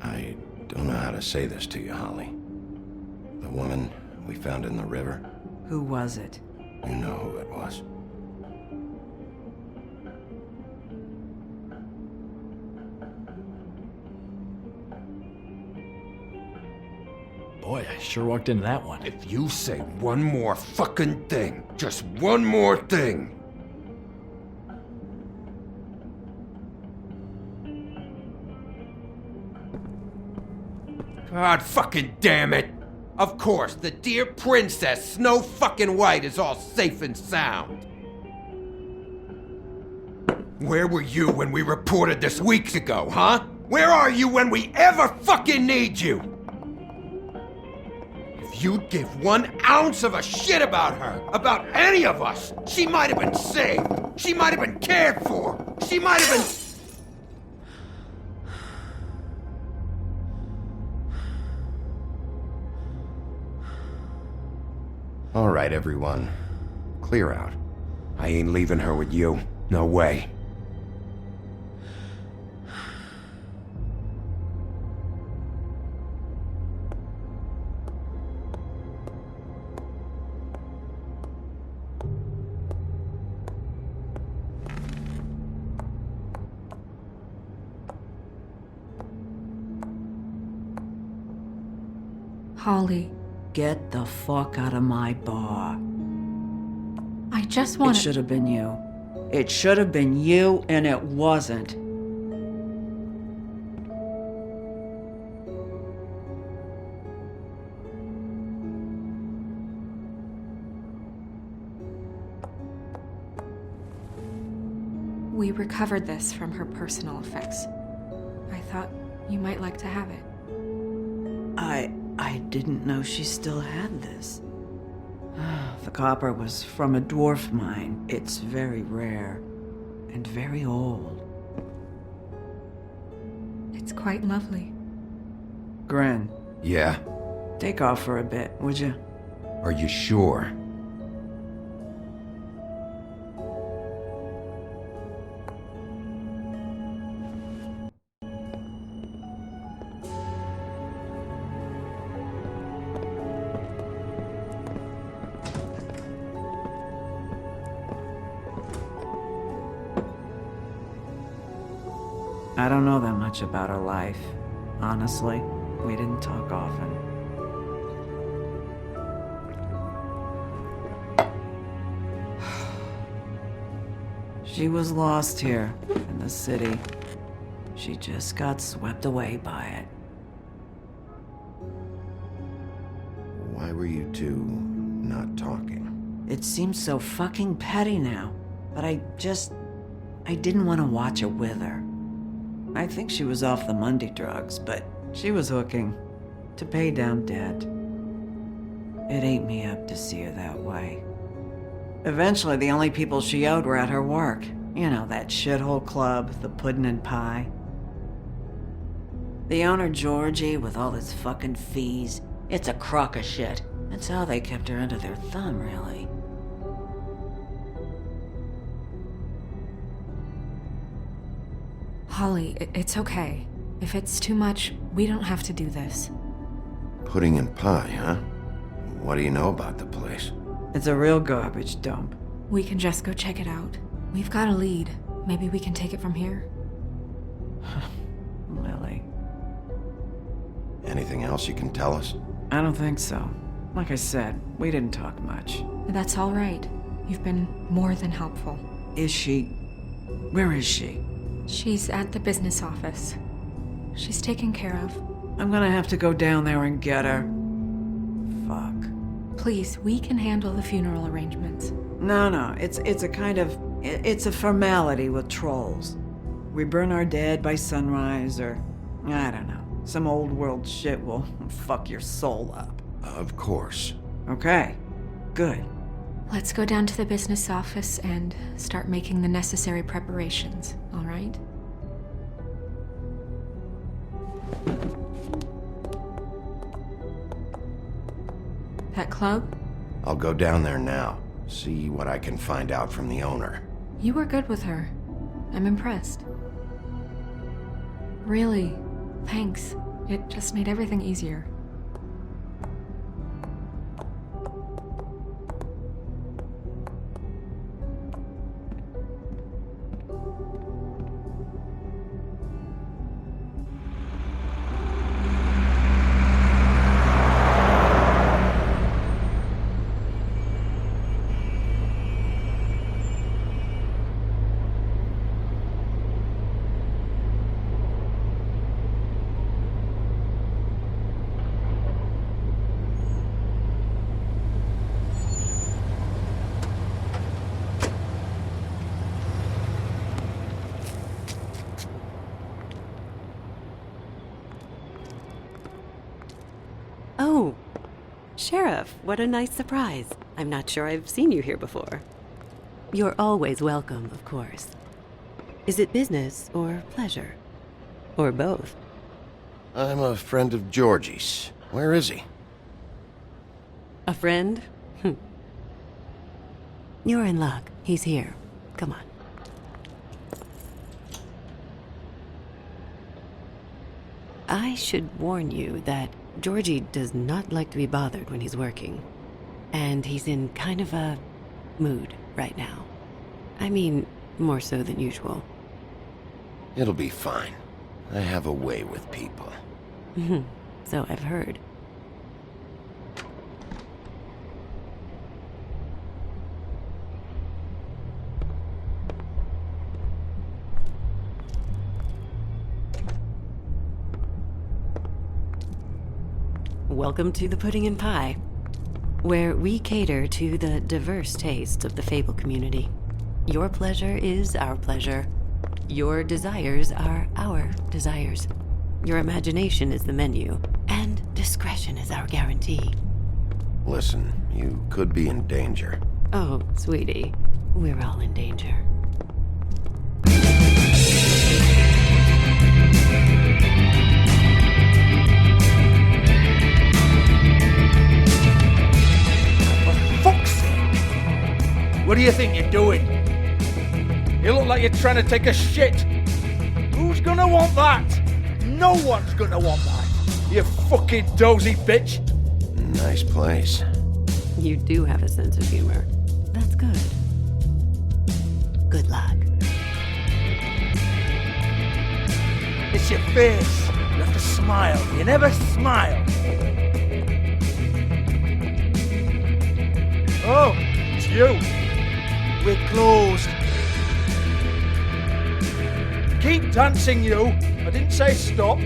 S14: I don't know how to say this to you, Holly. The woman we found in the river.
S15: Who was it?
S14: You know who it was.
S16: Boy, I sure walked into that one.
S14: If you say one more fucking thing, just one more thing. God fucking damn it! Of course, the dear princess Snow fucking White is all safe and sound. Where were you when we reported this weeks ago, huh? Where are you when we ever fucking need you? If you'd give 1 ounce of a shit about her, about any of us, she might have been saved. She might have been cared for. She might have been... All right, everyone. Clear out. I ain't leaving her with you. No way.
S3: Holly.
S15: Get the fuck out of my bar.
S3: I just want
S15: It should have been you. It should have been you, and it wasn't.
S3: We recovered this from her personal effects. I thought you might like to have it.
S15: I didn't know she still had this. The copper was from a dwarf mine. It's very rare and very old.
S3: It's quite lovely.
S15: Gren,
S17: Yeah?
S15: take off for a bit, would you?
S17: Are you sure?
S15: I don't know that much about her life. Honestly, we didn't talk often. She was lost here in the city. She just got swept away by it.
S17: Why were you two not talking?
S15: It seems so fucking petty now, but I didn't want to watch it with her. I think she was off the Monday drugs, but she was hooking to pay down debt. It ate me up to see her that way. Eventually, the only people she owed were at her work. You know, that shithole club, the Puddin' and Pie. The owner, Georgie, with all his fucking fees, it's a crock of shit. That's how they kept her under their thumb, really.
S3: Holly, it's okay. If it's too much, we don't have to do this.
S17: Pudding and pie, huh? What do you know about the place?
S15: It's a real garbage dump.
S3: We can just go check it out. We've got a lead. Maybe we can take it from here.
S15: Lily.
S17: Anything else you can tell us?
S15: I don't think so. Like I said, we didn't talk much.
S3: That's all right. You've been more than helpful.
S15: Is she... Where is she?
S3: She's at the business office. She's taken care of.
S15: I'm gonna have to go down there and get her. Fuck.
S3: Please, we can handle the funeral arrangements.
S15: No, it's a kind of... It's a formality with trolls. We burn our dead by sunrise, or... I don't know. Some old world shit will fuck your soul up.
S17: Of course.
S15: Okay. Good.
S3: Let's go down to the business office and start making the necessary preparations, all right? That club?
S17: I'll go down there now. See what I can find out from the owner.
S3: You were good with her. I'm impressed. Really, thanks. It just made everything easier.
S18: Oh, Sheriff, what a nice surprise. I'm not sure I've seen you here before. You're always welcome, of course. Is it business or pleasure? Or both?
S17: I'm a friend of Georgie's. Where is he?
S18: A friend? You're in luck. He's here. Come on. I should warn you that Georgie does not like to be bothered when he's working. And he's in kind of a mood right now. I mean, more so than usual.
S17: It'll be fine. I have a way with people.
S18: So I've heard. Welcome to the Pudding and Pie, where we cater to the diverse tastes of the Fable community. Your pleasure is our pleasure. Your desires are our desires. Your imagination is the menu, and discretion is our guarantee.
S17: Listen, you could be in danger.
S18: Oh, sweetie, we're all in danger.
S6: Fuck's sake! What do you think you're doing? You look like you're trying to take a shit. Who's gonna want that? No one's gonna want that. You fucking dozy bitch.
S17: Nice place.
S18: You do have a sense of humor. That's good. Good luck.
S6: It's your face. You have to smile. You never smile. Oh, it's you. We're closed. Keep dancing, you. I didn't say stop.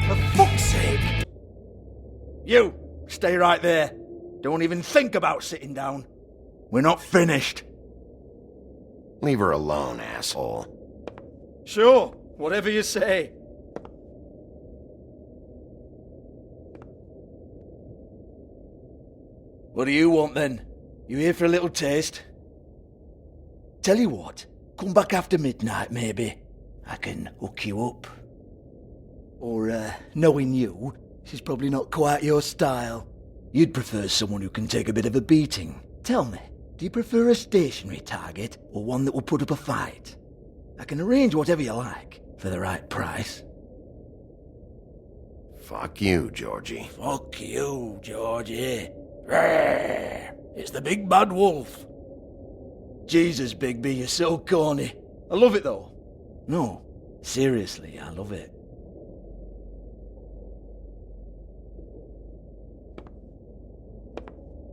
S6: For fuck's sake. You, stay right there. Don't even think about sitting down. We're not finished.
S17: Leave her alone, asshole.
S6: Sure, whatever you say. What do you want then? You here for a little taste? Tell you what, come back after midnight maybe. I can hook you up. Or, knowing you, she's probably not quite your style. You'd prefer someone who can take a bit of a beating. Tell me, do you prefer a stationary target or one that will put up a fight? I can arrange whatever you like for the right price.
S17: Fuck you, Georgie.
S6: Fuck you, Georgie. Rawr. It's the big bad wolf. Jesus, Bigby, you're so corny. I love it though. No, seriously, I love it.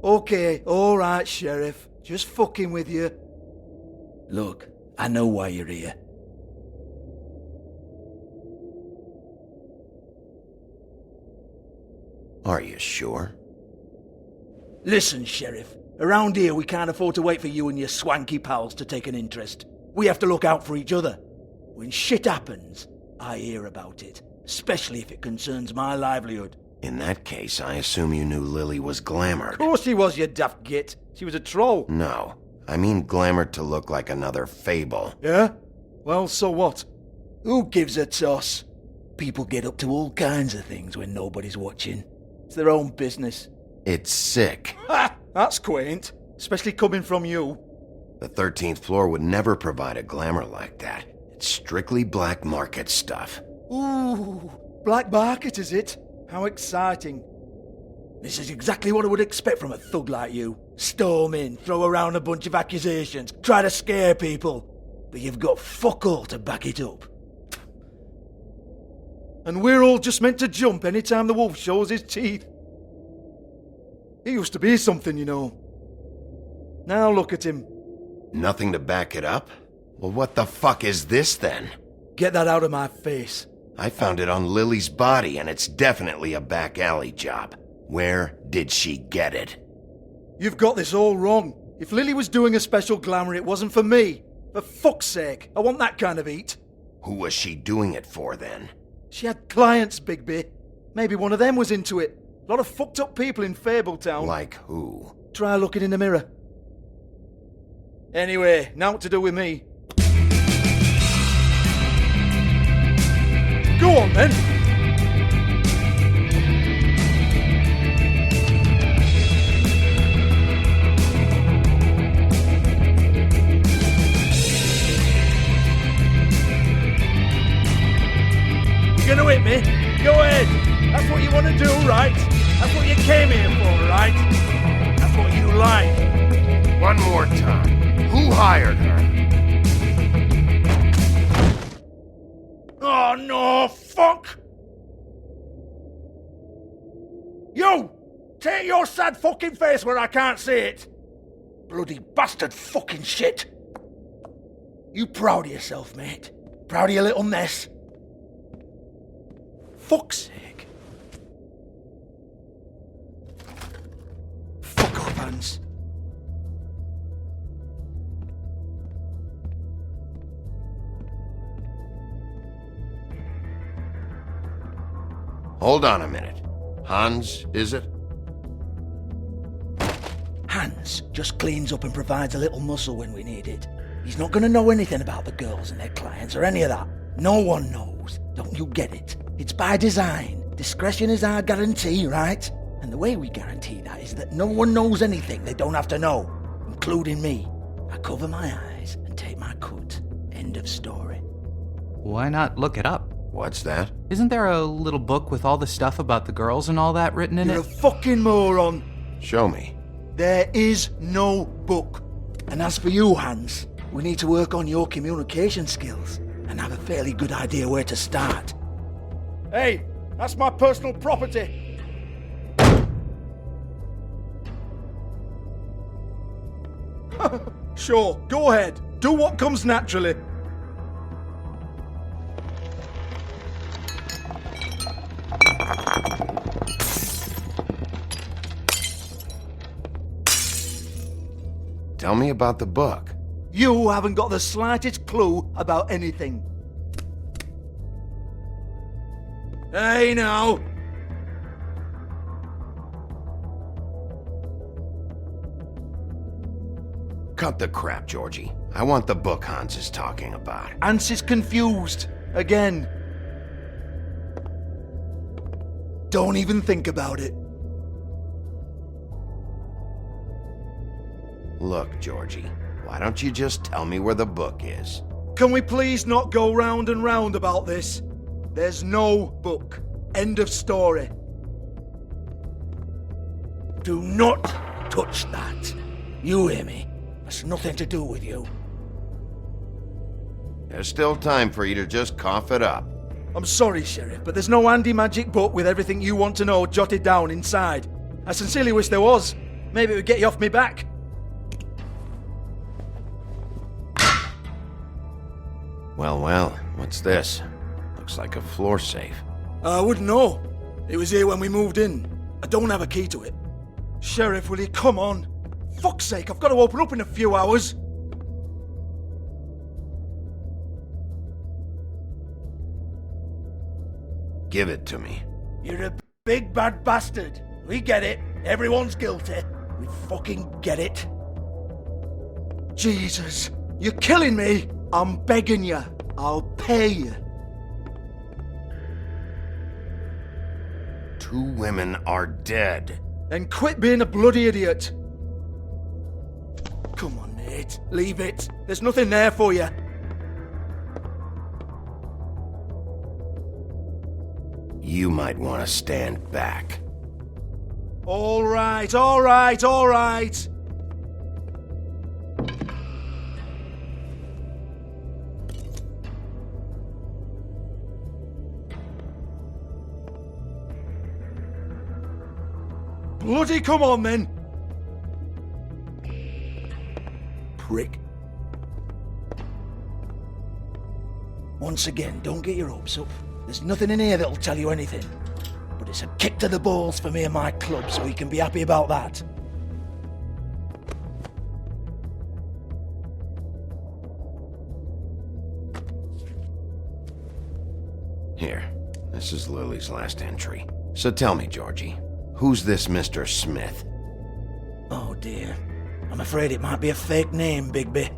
S6: Okay, alright, Sheriff. Just fucking with you. Look, I know why you're here.
S17: Are you sure?
S6: Listen, Sheriff. Around here, we can't afford to wait for you and your swanky pals to take an interest. We have to look out for each other. When shit happens, I hear about it. Especially if it concerns my livelihood.
S17: In that case, I assume you knew Lily was glamored.
S6: Of course she was, you daft git. She was a troll.
S17: No. I mean glamored to look like another fable.
S6: Yeah? Well, so what? Who gives a toss? People get up to all kinds of things when nobody's watching. It's their own business.
S17: It's sick.
S6: Ha! That's quaint. Especially coming from you.
S17: The 13th floor would never provide a glamour like that. It's strictly black market stuff.
S6: Ooh, black market is it? How exciting. This is exactly what I would expect from a thug like you. Storm in, throw around a bunch of accusations, try to scare people. But you've got fuck all to back it up. And we're all just meant to jump any time the wolf shows his teeth. He used to be something, you know. Now look at him.
S17: Nothing to back it up? Well, what the fuck is this then?
S6: Get that out of my face.
S17: I found it on Lily's body, and it's definitely a back alley job. Where did she get it?
S6: You've got this all wrong. If Lily was doing a special glamour, it wasn't for me. For fuck's sake, I want that kind of heat.
S17: Who was she doing it for, then?
S6: She had clients, Bigby. Maybe one of them was into it. A lot of fucked up people in Fabletown.
S17: Like who?
S6: Try looking in the mirror. Anyway, now what to do with me. Go on, then. You're gonna hit me? Go ahead. That's what you want to do, right? That's what you came here for, right? That's what you like.
S17: One more time. Who hired her?
S6: Oh no, fuck! You! Take your sad fucking face where I can't see it! Bloody bastard fucking shit! You proud of yourself, mate? Proud of your little mess? Fuck's sake. Fuck off, Hans.
S17: hold on a minute. Hans, is it?
S6: Hans just cleans up and provides a little muscle when we need it. He's not going to know anything about the girls and their clients or any of that. No one knows. Don't you get it? It's by design. Discretion is our guarantee, right? And the way we guarantee that is that no one knows anything they don't have to know, including me. I cover my eyes and take my cut. End of story.
S19: Why not look it up?
S17: What's that?
S19: Isn't there a little book with all the stuff about the girls and all that written in
S6: You're
S19: it?
S6: a fucking moron.
S17: Show me.
S6: There is no book. And as for you, Hans, we need to work on your communication skills and have a fairly good idea where to start. Hey, that's my personal property. Sure, go ahead. Do what comes naturally.
S17: Tell me about the book.
S6: You haven't got the slightest clue about anything. Hey now!
S17: Cut the crap, Georgie. I want the book Hans is talking about.
S6: Hans is confused. Again. Don't even think about it.
S17: Look, Georgie, why don't you just tell me where the book is?
S6: Can we please not go round and round about this? There's no book. End of story. Do not touch that. You hear me? That's nothing to do with you.
S17: There's still time for you to just cough it up.
S6: I'm sorry, Sheriff, but there's no handy magic book with everything you want to know jotted down inside. I sincerely wish there was. Maybe it would get you off me back.
S17: Well, what's this? Looks like a floor safe.
S6: I wouldn't know. It was here when we moved in. I don't have a key to it. Sheriff, will you come on? Fuck's sake, I've got to open up in a few hours.
S17: Give it to me.
S6: You're a big bad bastard. We get it. Everyone's guilty. We fucking get it. Jesus, you're killing me. I'm begging you. I'll pay you.
S17: 2 women are dead.
S6: Then quit being a bloody idiot. Come on, Nate. Leave it. There's nothing there for you.
S17: You might want to stand back.
S6: All right, all right, all right. Bloody come on, then. Prick. Once again, don't get your hopes up. There's nothing in here that'll tell you anything. But it's a kick to the balls for me and my club, so we can be happy about that.
S17: Here, this is Lily's last entry. So tell me, Georgie, who's this Mr. Smith?
S6: Oh dear. I'm afraid it might be a fake name, Bigby.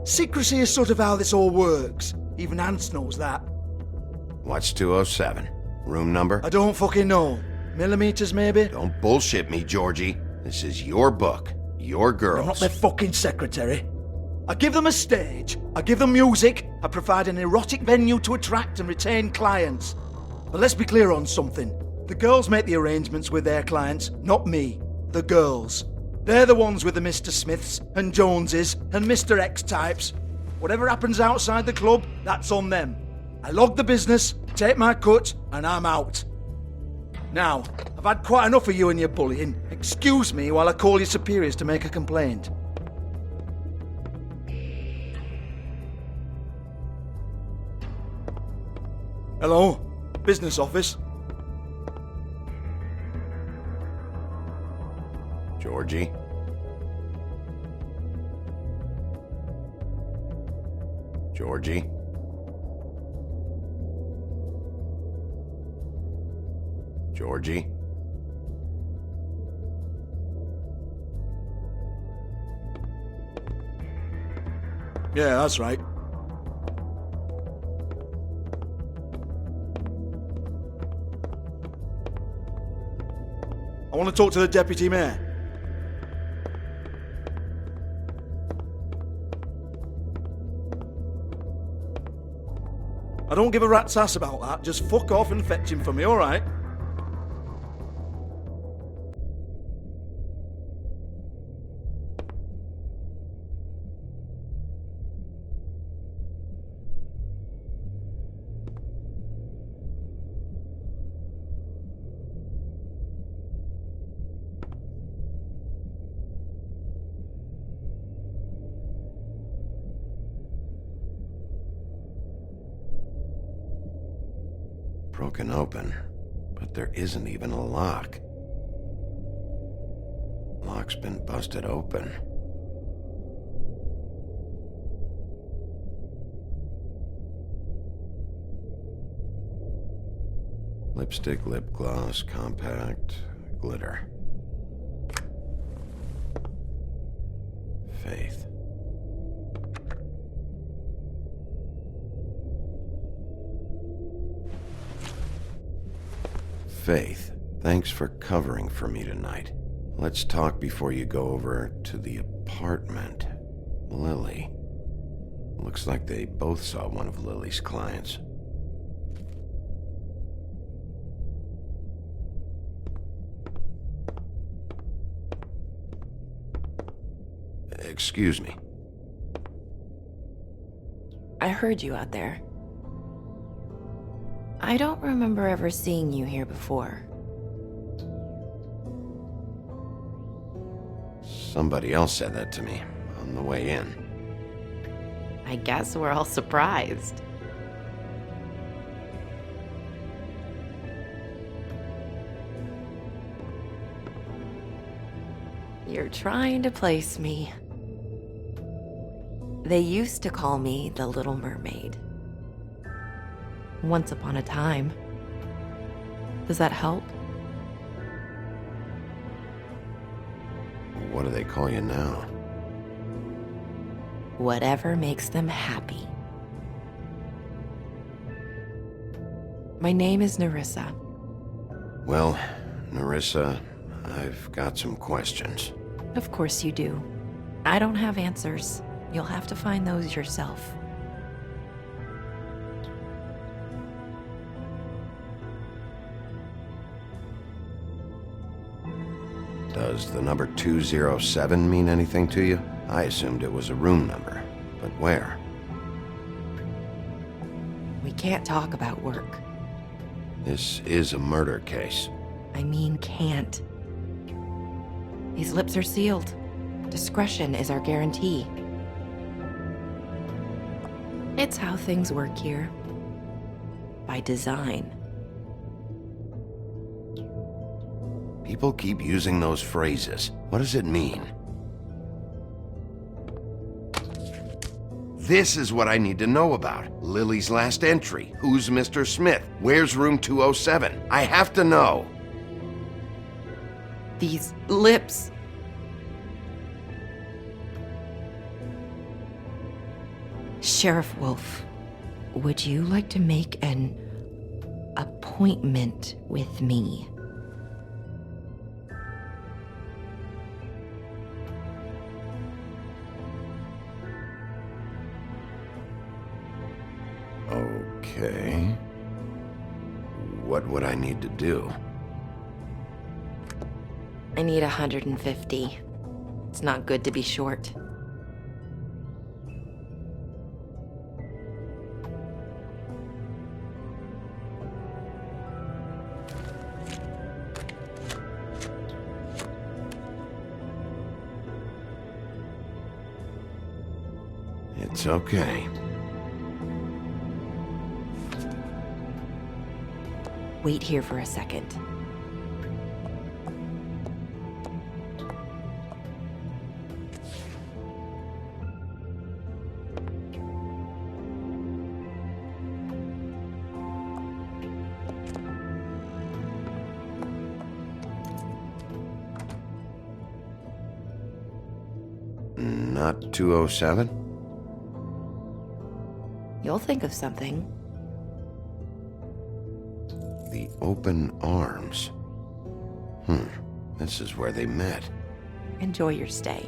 S6: Secrecy is sort of how this all works. Even Hans knows that.
S17: What's 207? Room number?
S6: I don't fucking know. Millimeters, maybe?
S17: Don't bullshit me, Georgie. This is your book. Your girls.
S6: I'm not their fucking secretary. I give them a stage. I give them music. I provide an erotic venue to attract and retain clients. But let's be clear on something. The girls make the arrangements with their clients, not me. The girls. They're the ones with the Mr. Smiths and Joneses and Mr. X types. Whatever happens outside the club, that's on them. I log the business, take my cut, and I'm out. Now, I've had quite enough of you and your bullying. Excuse me while I call your superiors to make a complaint. Hello? Business office?
S17: Georgie? Georgie? Georgie?
S6: Yeah, that's right. I want to talk to the deputy mayor. I don't give a rat's ass about that. Just fuck off and fetch him for me, alright?
S17: Broken open, but there isn't even a lock. Lock's been busted open. Lipstick, lip gloss, compact, glitter. Faith. Faith, thanks for covering for me tonight. Let's talk before you go over to the apartment. Lily. Looks like they both saw one of Lily's clients. Excuse me.
S20: I heard you out there. I don't remember ever seeing you here before.
S17: Somebody else said that to me on the way in.
S20: I guess we're all surprised. You're trying to place me. They used to call me the Little Mermaid. Once upon a time. Does that help?
S17: What do they call you now?
S20: Whatever makes them happy. My name is Nerissa.
S17: Well, Nerissa, I've got some questions.
S20: Of course you do. I don't have answers. You'll have to find those yourself.
S17: Does the number 207 mean anything to you? I assumed it was a room number, but where?
S20: We can't talk about work.
S17: This is a murder case.
S20: I mean can't. These lips are sealed. Discretion is our guarantee. It's how things work here. By design.
S17: People keep using those phrases. What does it mean? This is what I need to know about. Lily's last entry. Who's Mr. Smith? Where's room 207? I have to know.
S20: These lips. Sheriff Wolf, would you like to make an appointment with me?
S17: Okay. What would I need to do?
S20: I need 150. It's not good to be short.
S17: It's okay.
S20: Wait here for a second.
S17: Not 207?
S20: You'll think of something.
S17: The Open Arms. This is where they met.
S20: Enjoy your stay.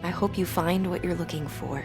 S20: I hope you find what you're looking for.